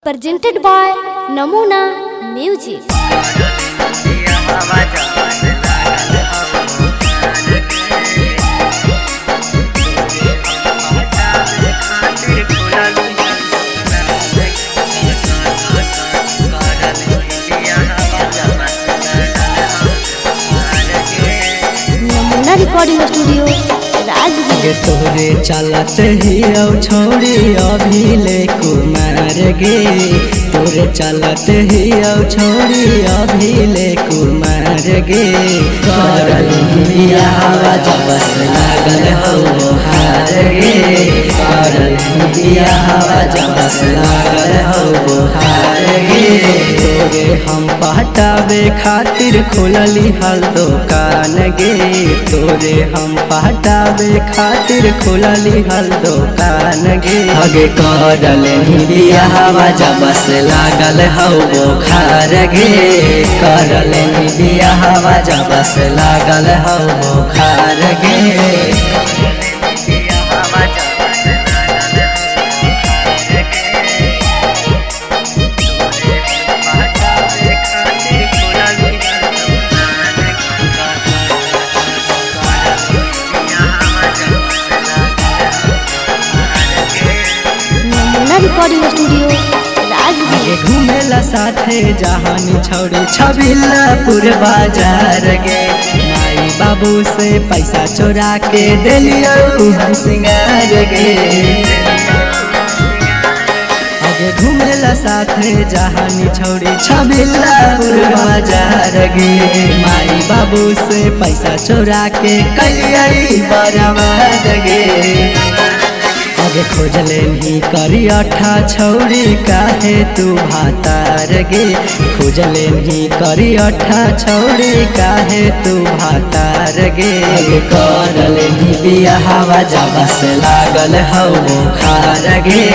presented by Namuna Music. Namuna Recording Studio, Rajgir. तोरे चलत ही छोड़ी अभी ले कुमार गे तोरे चलत ही छोड़ी अभी ले कुमार गे करल बियाह जब लागल हो हार गे करल बियाह जब लागल हो हार गे तोरे हम पहटावे खातिर खोलली हल दुकान गे तोरे हम पहटावे खातिर खोलली हल दुकान गे आगे करल बियाह जब लागल हो बुखार गे करल बियाह जब लागल हो बुखार गे Recording Studio, Rajgir. घूमेला साथे जहानी छोड़ी छबिल्लापुर बाजार गे माई बाबू से पैसा चोरा के दिलियो हम सिंगार गे आगे घूमेला साथे जहानी छोड़ी छबिल्लापुर बाजार गे माई बाबू से पैसा चोरा के कलियाई बर्बाद गे आगे खोजले ही करी अठा छौड़ी काहे तू भातार गे खोजले ही करी अठा छौड़ी काहे तू भातार गे आगे करले ही बियाह जब लागल हो बुखार गे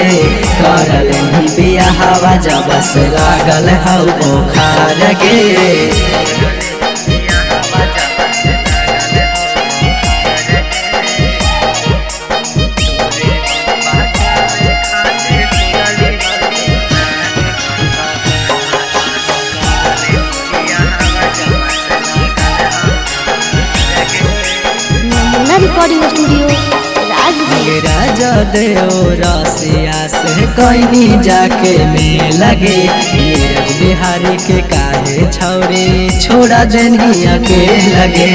करले ही बियाह जब लागल हो बुखार गे Recording Studio, Rajgir. राजा देव रसिया से कहीं जाके में लगे नीरज बिहारी के काहे छौरे छोड़ा देनिया के लगे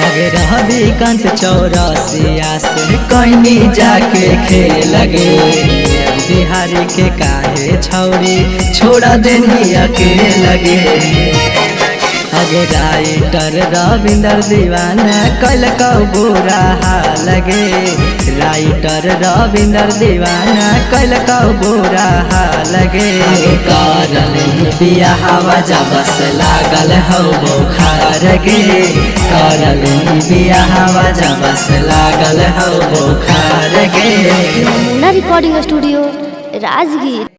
अगे रहबी कंत चौरसिया से कहीं जाके खेल लगे नीरज बिहारी के काहे छौरे छोड़ा देनिया के लगे आगे राइटर रविंदर दीवाना कल का बुरा हाल गे राइटर रविंदर दीवाना कल का बुरा हाल गे करल बियाह जब लागल हो बुखार गे करल बियाह जब लागल हो बुखार गे Namuna Recording Studio, Rajgir.